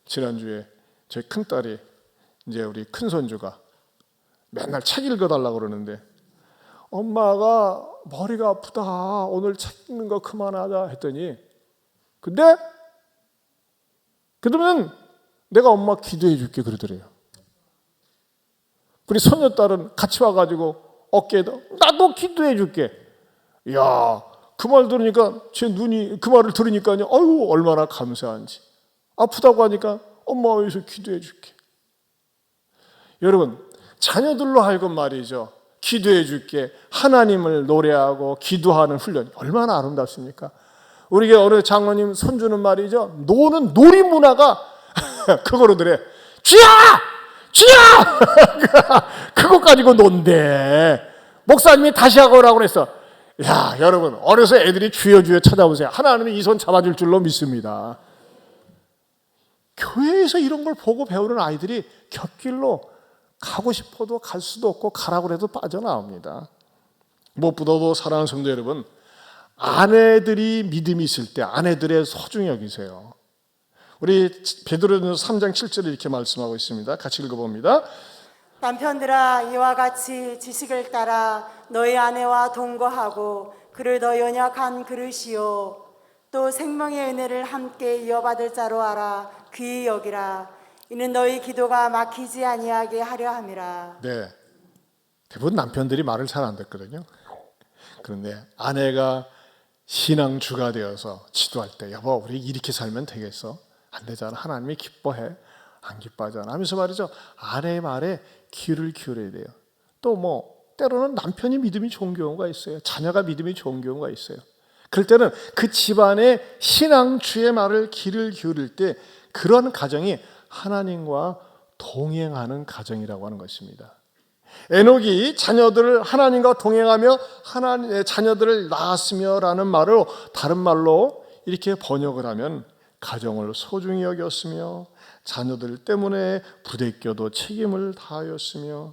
지난주에 저희 큰딸이, 이제 우리 큰손주가 맨날 책 읽어달라고 그러는데, 엄마가 머리가 아프다, 오늘 책 읽는 거 그만하자 했더니, 근데 그러면 내가 엄마 기도해 줄게 그러더래요. 우리 손녀딸은 같이 와가지고 어깨에다 나도 기도해 줄게. 이야, 그 말 들으니까 제 눈이, 그 말을 들으니까요, 아유 얼마나 감사한지. 아프다고 하니까 엄마 여기서 기도해 줄게. 여러분, 자녀들로 하여금 말이죠, 기도해 줄게, 하나님을 노래하고 기도하는 훈련 얼마나 아름답습니까? 우리 어느 장로님 손주는 말이죠, 노는 놀이 문화가 그거로 그래. 쥐야! 그거 가지고 논대. 목사님이 다시 하고 오라고 그랬어. 야, 여러분, 어려서 애들이 주여 주여 찾아보세요. 하나님이 이 손 잡아줄 줄로 믿습니다. 교회에서 이런 걸 보고 배우는 아이들이 곁길로 가고 싶어도 갈 수도 없고 가라고 해도 빠져나옵니다. 무엇보다도 사랑하는 성도 여러분, 아내들이 믿음이 있을 때 아내들의 소중히 여기세요. 우리 베드로전서 3장 7절에 이렇게 말씀하고 있습니다. 같이 읽어봅니다. 남편들아 이와 같이 지식을 따라 너희 아내와 동거하고 그를 너 연약한 그릇이요 또 생명의 은혜를 함께 이어받을 자로 알아 귀히 여기라. 이는 너희 기도가 막히지 아니하게 하려 함이라. 네, 대부분 남편들이 말을 잘 안 듣거든요. 그런데 아내가 신앙주가 되어서 지도할 때 여보 우리 이렇게 살면 되겠어? 안 되잖아. 하나님이 기뻐해. 안 기뻐하잖아 하면서 말이죠. 아내의 말에 귀를 기울여야 돼요. 또 때로는 남편이 믿음이 좋은 경우가 있어요. 자녀가 믿음이 좋은 경우가 있어요. 그럴 때는 그 집안의 신앙주의 말을 귀를 기울일 때 그런 가정이 하나님과 동행하는 가정이라고 하는 것입니다. 에녹이 자녀들을 하나님과 동행하며 하나님의 자녀들을 낳았으며라는 말을 다른 말로 이렇게 번역을 하면 가정을 소중히 여겼으며 자녀들 때문에 부대껴도 책임을 다하였으며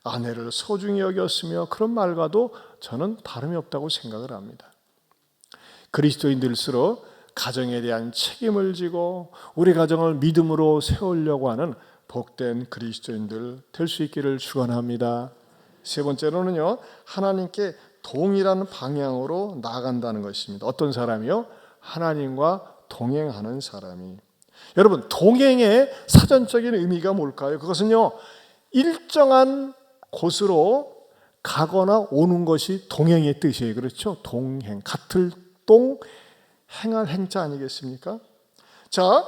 아내를 소중히 여겼으며 그런 말과도 저는 다름이 없다고 생각을 합니다. 그리스도인들수록 가정에 대한 책임을 지고 우리 가정을 믿음으로 세우려고 하는 복된 그리스도인들 될 수 있기를 축원합니다. 세 번째로는요, 하나님께 동일한 방향으로 나아간다는 것입니다. 어떤 사람이요? 하나님과 동행하는 사람이. 여러분, 동행의 사전적인 의미가 뭘까요? 그것은요, 일정한 곳으로 가거나 오는 것이 동행의 뜻이에요. 그렇죠? 동행, 같을 동, 행할 행자 아니겠습니까? 자,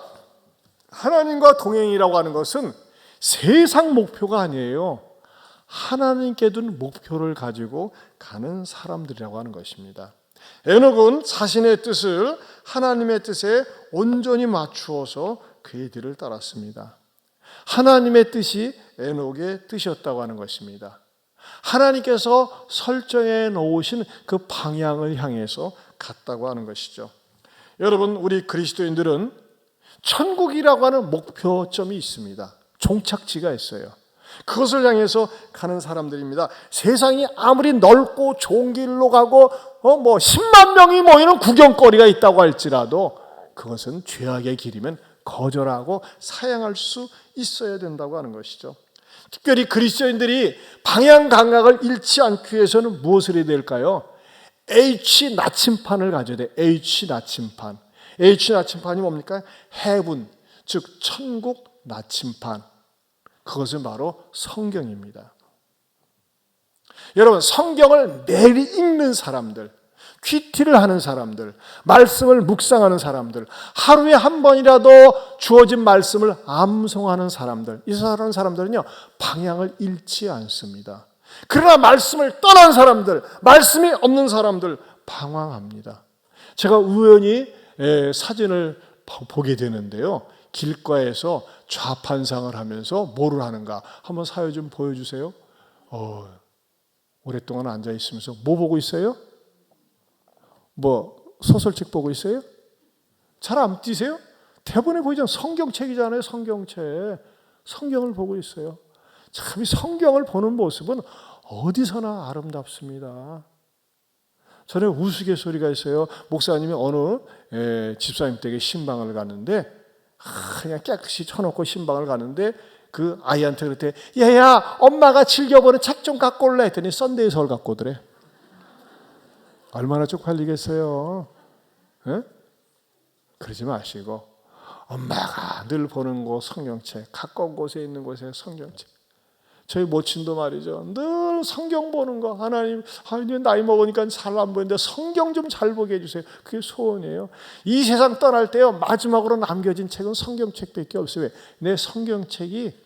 하나님과 동행이라고 하는 것은 세상 목표가 아니에요. 하나님께 둔 목표를 가지고 가는 사람들이라고 하는 것입니다. 에녹은 자신의 뜻을 하나님의 뜻에 온전히 맞추어서 그의 뒤를 따랐습니다. 하나님의 뜻이 에녹의 뜻이었다고 하는 것입니다. 하나님께서 설정해 놓으신 그 방향을 향해서 갔다고 하는 것이죠. 여러분, 우리 그리스도인들은 천국이라고 하는 목표점이 있습니다. 종착지가 있어요. 그것을 향해서 가는 사람들입니다. 세상이 아무리 넓고 좋은 길로 가고 10만 명이 모이는 구경거리가 있다고 할지라도 그것은 죄악의 길이면 거절하고 사양할 수 있어야 된다고 하는 것이죠. 특별히 그리스도인들이 방향 감각을 잃지 않기 위해서는 무엇을 해야 될까요? H 나침판을 가져야 돼. H 나침판. H 나침판이 뭡니까? 해분, 즉 천국 나침판. 그것은 바로 성경입니다. 여러분, 성경을 매일 읽는 사람들, 퀴티를 하는 사람들, 말씀을 묵상하는 사람들, 하루에 한 번이라도 주어진 말씀을 암송하는 사람들, 이 사람들은요, 방향을 잃지 않습니다. 그러나 말씀을 떠난 사람들, 말씀이 없는 사람들 방황합니다. 제가 우연히 사진을 보게 되는데요, 길가에서 좌판상을 하면서 뭐를 하는가 한번 사회 좀 보여주세요. 오랫동안 앉아있으면서 뭐 보고 있어요? 소설책 보고 있어요? 잘 안 띄세요? 대본에 보이잖아요. 성경책이잖아요. 성경책. 성경을 보고 있어요. 참 이 성경을 보는 모습은 어디서나 아름답습니다. 전에 우스갯소리가 있어요. 목사님이 어느 집사님 댁에 신방을 갔는데 그냥 깨끗이 쳐놓고 신방을 가는데 그 아이한테 그랬대. 얘야, 엄마가 즐겨보는 책 좀 갖고 올래 했더니 썬데이 서울 갖고 오더래. 얼마나 쪽팔리겠어요. 에? 그러지 마시고 엄마가 늘 보는 곳 성경책, 가까운 곳에 있는 곳에 성경책. 저희 모친도 말이죠. 늘 성경 보는 거. 하나님 나이 먹으니까 잘 안 보이는데 성경 좀 잘 보게 해주세요. 그게 소원이에요. 이 세상 떠날 때요, 마지막으로 남겨진 책은 성경책밖에 없어요. 내 성경책이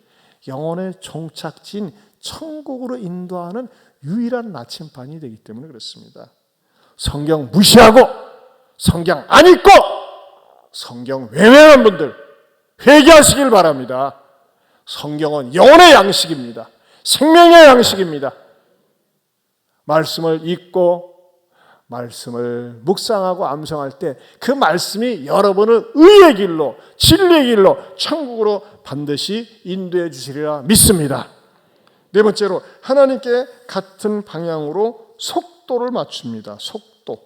영혼의 종착지인 천국으로 인도하는 유일한 나침반이 되기 때문에 그렇습니다. 성경 무시하고 성경 안 읽고 성경 외면한 분들 회개하시길 바랍니다. 성경은 영혼의 양식입니다. 생명의 양식입니다. 말씀을 읽고 말씀을 묵상하고 암송할 때 그 말씀이 여러분을 의의 길로, 진리의 길로, 천국으로 반드시 인도해 주시리라 믿습니다. 네 번째로 하나님께 같은 방향으로 속도를 맞춥니다. 속도.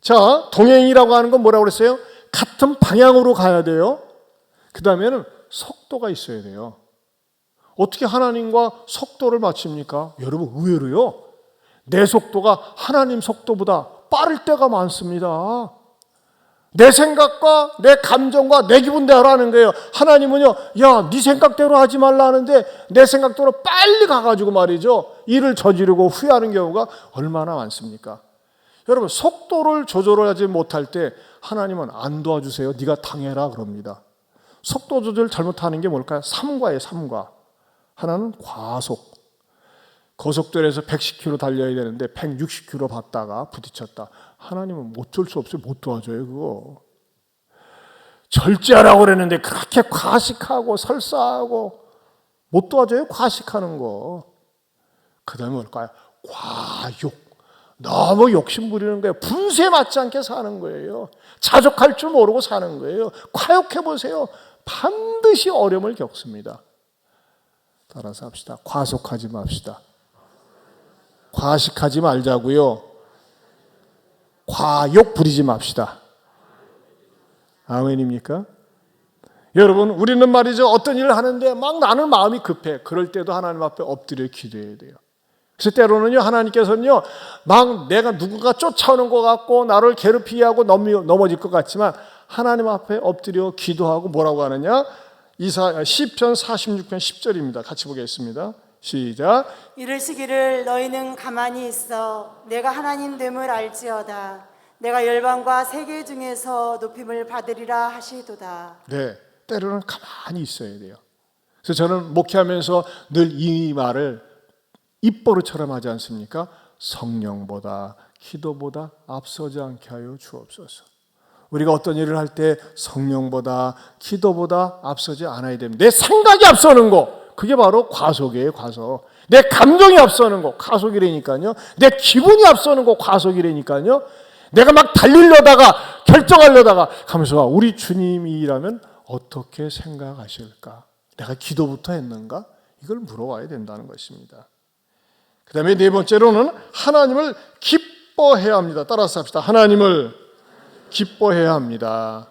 자, 동행이라고 하는 건 뭐라고 그랬어요? 같은 방향으로 가야 돼요. 그 다음에는 속도가 있어야 돼요. 어떻게 하나님과 속도를 맞춥니까? 여러분, 의외로요, 내 속도가 하나님 속도보다 빠를 때가 많습니다. 내 생각과 내 감정과 내 기분대로 하는 거예요. 하나님은요, 야, 네 생각대로 하지 말라 하는데 내 생각대로 빨리 가가지고 말이죠, 일을 저지르고 후회하는 경우가 얼마나 많습니까? 여러분, 속도를 조절하지 못할 때 하나님은 안 도와주세요. 네가 당해라 그럽니다. 속도 조절 잘못하는 게 뭘까요? 삼과예요. 삼과. 하나는 과속. 고속도로에서 110km 달려야 되는데 160km 받다가 부딪혔다. 하나님은 어쩔 수 없어요. 못 도와줘요, 그거. 절제하라고 그랬는데 그렇게 과식하고 설사하고 못 도와줘요, 과식하는 거. 그 다음에 뭘까요? 과욕. 너무 욕심 부리는 거예요. 분수에 맞지 않게 사는 거예요. 자족할 줄 모르고 사는 거예요. 과욕해보세요. 반드시 어려움을 겪습니다. 따라서 합시다. 과속하지 맙시다. 과식하지 말자고요. 과욕 부리지 맙시다. 아멘입니까? 여러분, 우리는 말이죠, 어떤 일을 하는데 막 나는 마음이 급해. 그럴 때도 하나님 앞에 엎드려 기도해야 돼요. 그래서 때로는요, 하나님께서는요, 막 내가 누군가 쫓아오는 것 같고 나를 괴롭히게 하고 넘어질 것 같지만 하나님 앞에 엎드려 기도하고 뭐라고 하느냐? 시편 46편 10절입니다. 같이 보겠습니다. 시작. 이르시기를 너희는 가만히 있어 내가 하나님 됨을 알지어다. 내가 열방과 세계 중에서 높임을 받으리라 하시도다. 네, 때로는 가만히 있어야 돼요. 그래서 저는 목회하면서 늘 이 말을 입버릇처럼 하지 않습니까? 성령보다 기도보다 앞서지 않게 하여 주옵소서. 우리가 어떤 일을 할 때 성령보다 기도보다 앞서지 않아야 됩니다. 내 생각이 앞서는 거, 그게 바로 과속이에요, 과속. 내 감정이 앞서는 거, 과속이라니까요. 내 기분이 앞서는 거, 과속이라니까요. 내가 막 달리려다가 결정하려다가 가면서 우리 주님이라면 어떻게 생각하실까? 내가 기도부터 했는가? 이걸 물어봐야 된다는 것입니다. 그 다음에 네 번째로는 하나님을 기뻐해야 합니다. 따라서 합시다. 하나님을 기뻐해야 합니다.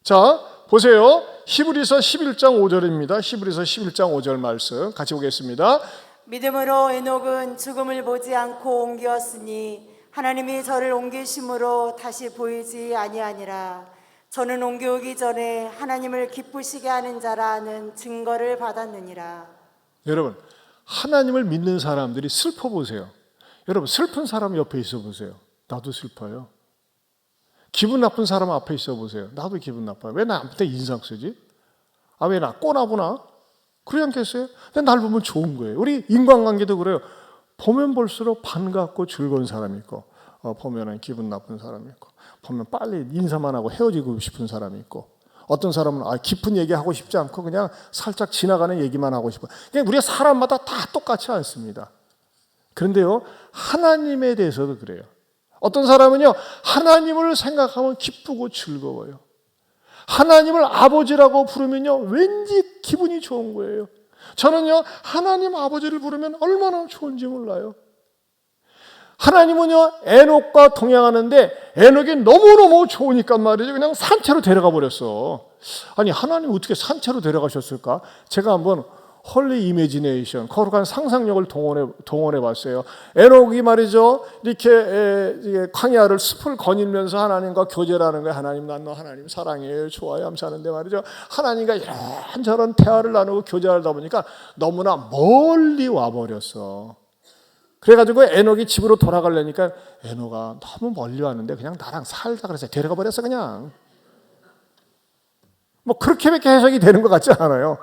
자, 보세요. 히브리서 11장 5절입니다. 히브리서 11장 5절 말씀 같이 보겠습니다. 믿음으로 에녹은 죽음을 보지 않고 옮겼으니 하나님이 저를 옮기심으로 다시 보이지 아니하니라. 저는 옮겨오기 전에 하나님을 기쁘시게 하는 자라는 증거를 받았느니라. 여러분, 하나님을 믿는 사람들이 슬퍼 보세요. 여러분, 슬픈 사람 옆에 있어 보세요. 나도 슬퍼요. 기분 나쁜 사람 앞에 있어 보세요. 나도 기분 나빠요. 왜 나한테 인상 쓰지? 아, 왜 나 꼬나구나? 그러지 않겠어요? 근데 날 보면 좋은 거예요. 우리 인간관계도 그래요. 보면 볼수록 반갑고 즐거운 사람이 있고, 보면은 기분 나쁜 사람이 있고, 보면 빨리 인사만 하고 헤어지고 싶은 사람이 있고, 어떤 사람은 깊은 얘기 하고 싶지 않고 그냥 살짝 지나가는 얘기만 하고 싶어. 그냥 우리가 사람마다 다 똑같지 않습니다. 그런데요, 하나님에 대해서도 그래요. 어떤 사람은요, 하나님을 생각하면 기쁘고 즐거워요. 하나님을 아버지라고 부르면요, 왠지 기분이 좋은 거예요. 저는요, 하나님 아버지를 부르면 얼마나 좋은지 몰라요. 하나님은요, 에녹과 동행하는데 에녹이 너무너무 좋으니까 말이죠, 그냥 산채로 데려가 버렸어. 아니, 하나님 어떻게 산채로 데려가셨을까? 제가 한번 홀리 이미지네이션, 거룩한 상상력을 동원해 봤어요. 에녹이 말이죠, 이렇게 광야를 숲을 거닐면서 하나님과 교제를 하는 거예요. 하나님, 난 너 하나님 사랑해요, 좋아요 하면서 하는데 말이죠, 하나님과 이런저런 대화를 나누고 교제하다 보니까 너무나 멀리 와버렸어. 그래가지고 에녹이 집으로 돌아가려니까 에녹아, 너무 멀리 왔는데 그냥 나랑 살자 그래서 데려가 버렸어. 그냥 뭐 그렇게밖에 해석이 되는 것 같지 않아요.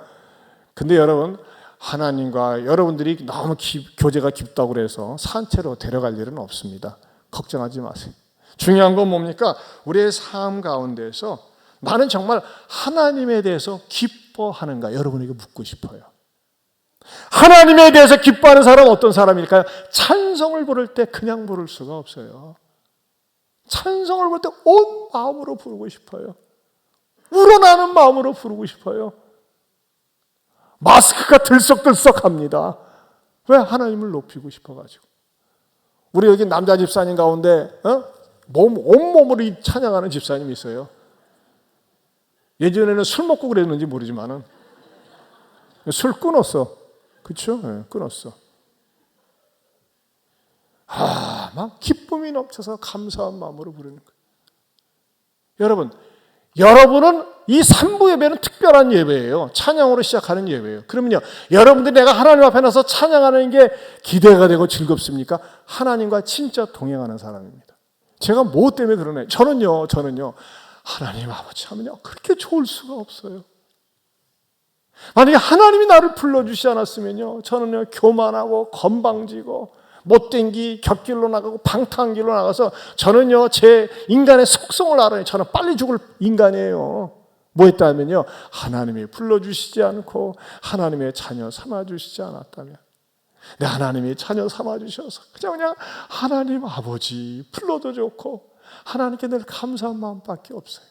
근데 여러분, 하나님과 여러분들이 너무 교제가 깊다고 그래서 산채로 데려갈 일은 없습니다. 걱정하지 마세요. 중요한 건 뭡니까? 우리의 삶 가운데서 나는 정말 하나님에 대해서 기뻐하는가, 여러분에게 묻고 싶어요. 하나님에 대해서 기뻐하는 사람은 어떤 사람일까요? 찬송을 부를 때 그냥 부를 수가 없어요. 찬송을 부를 때 온 마음으로 부르고 싶어요. 우러나는 마음으로 부르고 싶어요. 마스크가 들썩들썩합니다. 왜? 하나님을 높이고 싶어가지고. 우리 여기 남자 집사님 가운데 온몸으로 찬양하는 집사님이 있어요. 예전에는 술 먹고 그랬는지 모르지만은 술 끊었어. 그렇죠? 네, 끊었어. 막 기쁨이 넘쳐서 감사한 마음으로 부르는 거예요. 여러분은 이 3부 예배는 특별한 예배예요. 찬양으로 시작하는 예배예요. 그러면요, 여러분들이 내가 하나님 앞에 나서 찬양하는 게 기대가 되고 즐겁습니까? 하나님과 진짜 동행하는 사람입니다. 제가 뭐 때문에 그러나요? 저는요, 하나님 아버지 하면요, 그렇게 좋을 수가 없어요. 만약에 하나님이 나를 불러주시지 않았으면요, 저는요, 교만하고 건방지고 못된기 곁길로 나가고 방탕길로 나가서 저는요, 제 인간의 속성을 알아요. 저는 빨리 죽을 인간이에요. 뭐 했다면요, 하나님이 불러주시지 않고 하나님의 자녀 삼아주시지 않았다면, 내 하나님이 자녀 삼아주셔서 그냥 하나님 아버지 불러도 좋고 하나님께 늘 감사한 마음밖에 없어요.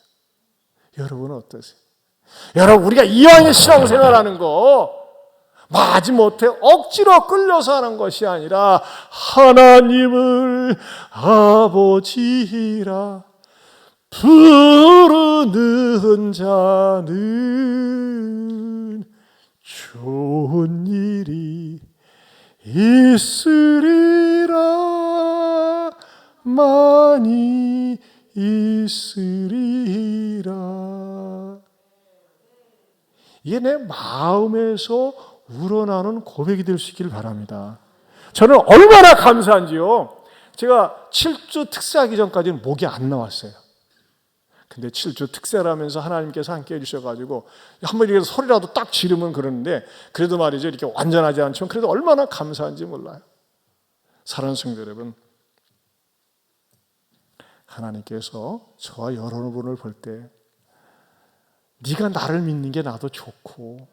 여러분은 어떠세요? 여러분, 우리가 이왕의 신앙생활하는 거 마지못해 억지로 끌려서 하는 것이 아니라 하나님을 아버지라 부르는 자는 좋은 일이 있으리라, 많이 있으리라. 이게 내 마음에서 우러나는 고백이 될 수 있기를 바랍니다. 저는 얼마나 감사한지요. 제가 7주 특세하기 전까지는 목이 안 나왔어요. 근데 7주 특세를 하면서 하나님께서 함께 해주셔가지고 한번 이렇게 소리라도 딱 지르면 그러는데, 그래도 말이죠, 이렇게 완전하지 않지만 그래도 얼마나 감사한지 몰라요. 사랑하는 성도 여러분, 하나님께서 저와 여러분을 볼 때 네가 나를 믿는 게 나도 좋고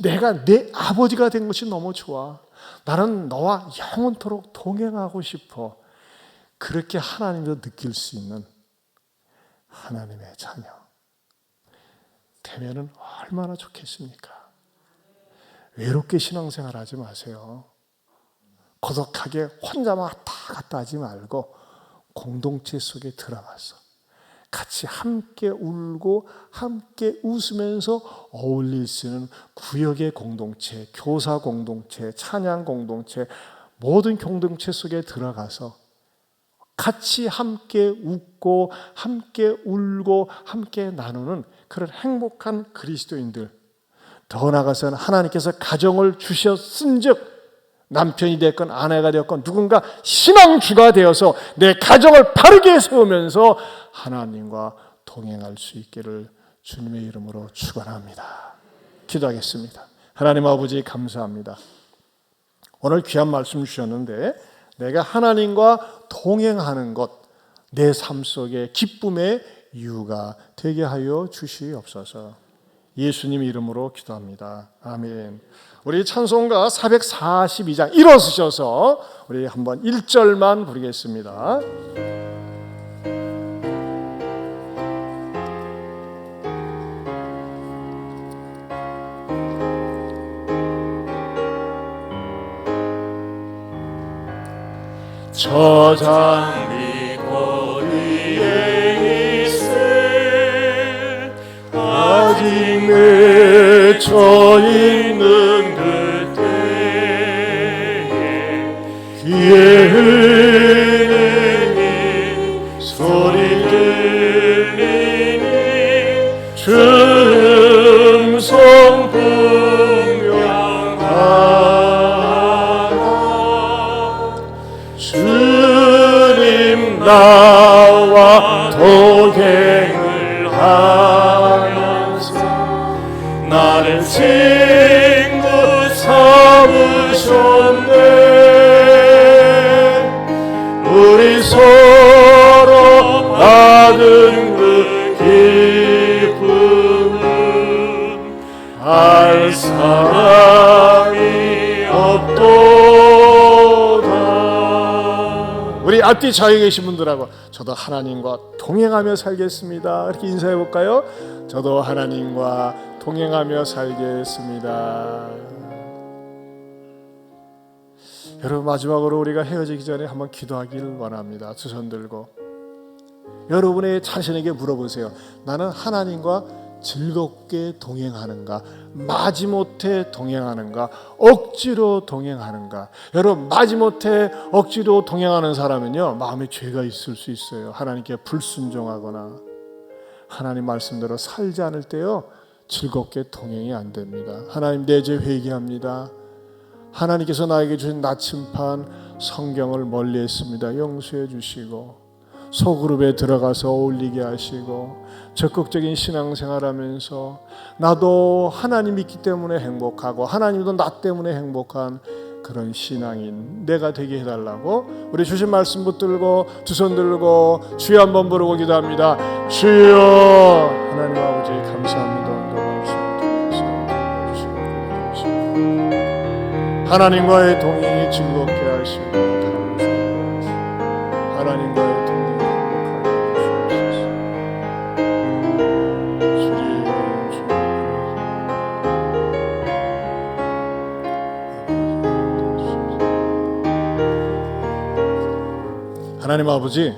내가 내 아버지가 된 것이 너무 좋아, 나는 너와 영원토록 동행하고 싶어, 그렇게 하나님도 느낄 수 있는 하나님의 자녀 되면은 얼마나 좋겠습니까? 외롭게 신앙생활 하지 마세요. 고독하게 혼자만 왔다 갔다 하지 말고 공동체 속에 들어가서 같이 함께 울고 함께 웃으면서 어울릴 수 있는 구역의 공동체, 교사 공동체, 찬양 공동체, 모든 공동체 속에 들어가서 같이 함께 웃고 함께 울고 함께 나누는 그런 행복한 그리스도인들, 더 나아가서는 하나님께서 가정을 주셨은즉 남편이 됐건 아내가 되었건 누군가 신앙주가 되어서 내 가정을 바르게 세우면서 하나님과 동행할 수 있기를 주님의 이름으로 축원합니다. 기도하겠습니다. 하나님 아버지 감사합니다. 오늘 귀한 말씀 주셨는데 내가 하나님과 동행하는 것, 내 삶 속에 기쁨의 이유가 되게 하여 주시옵소서. 예수님 이름으로 기도합니다. 아멘. 우리 찬송가 442장 일어서셔서 우리 한번 1절만 부르겠습니다. 저장리 거리에 있을 아직 맺혀 있는 그때에 귀에 흘리니 소리 들리니 주 음성 주님 나와 동행을 하면서 나를 친구 삼으셨네. 우리 서로 받은 그 기쁨은 알 사랑이 없도다. 우리 앞뒤 좌우에 계신 분들하고 저도 하나님과 동행하며 살겠습니다. 이렇게 인사해 볼까요? 저도 하나님과 동행하며 살겠습니다. 여러분, 마지막으로 우리가 헤어지기 전에 한번 기도하기를 원합니다. 두 손 들고 여러분의 자신에게 물어보세요. 나는 하나님과 즐겁게 동행하는가, 마지못해 동행하는가, 억지로 동행하는가. 여러분, 마지못해 억지로 동행하는 사람은요, 마음에 죄가 있을 수 있어요. 하나님께 불순종하거나 하나님 말씀대로 살지 않을 때요, 즐겁게 동행이 안 됩니다. 하나님, 내 죄 회개합니다. 하나님께서 나에게 주신 나침판 성경을 멀리했습니다. 용서해 주시고 소그룹에 들어가서 어울리게 하시고 적극적인 신앙생활하면서 나도 하나님 믿기 때문에 행복하고 하나님도 나 때문에 행복한 그런 신앙인 내가 되게 해달라고 우리 주신 말씀 붙들고 두 손 들고 주여 한번 부르고 기도합니다. 주여. 하나님 아버지 감사합니다. 하나님과의 동행이 즐겁게 하시고 하나님과의 동행이 행복하게 하시옵소서. 하나님 아버지,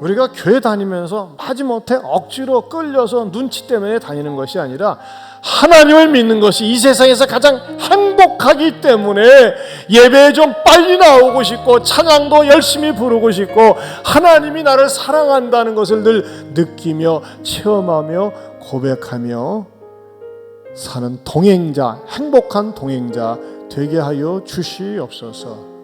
우리가 교회 다니면서 마지못해 억지로 끌려서 눈치 때문에 다니는 것이 아니라 하나님을 믿는 것이 이 세상에서 가장 행복하기 때문에 예배에 좀 빨리 나오고 싶고 찬양도 열심히 부르고 싶고 하나님이 나를 사랑한다는 것을 늘 느끼며 체험하며 고백하며 사는 동행자, 행복한 동행자 되게 하여 주시옵소서.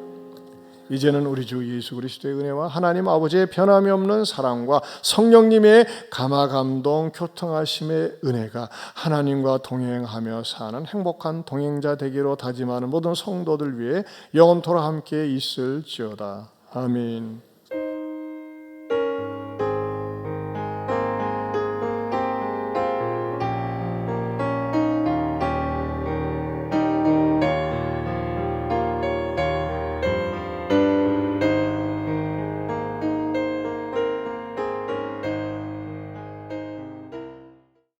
이제는 우리 주 예수 그리스도의 은혜와 하나님 아버지의 변함이 없는 사랑과 성령님의 감화감동 교통하심의 은혜가 하나님과 동행하며 사는 행복한 동행자 되기로 다짐하는 모든 성도들 위해 영원토록 함께 있을지어다. 아멘.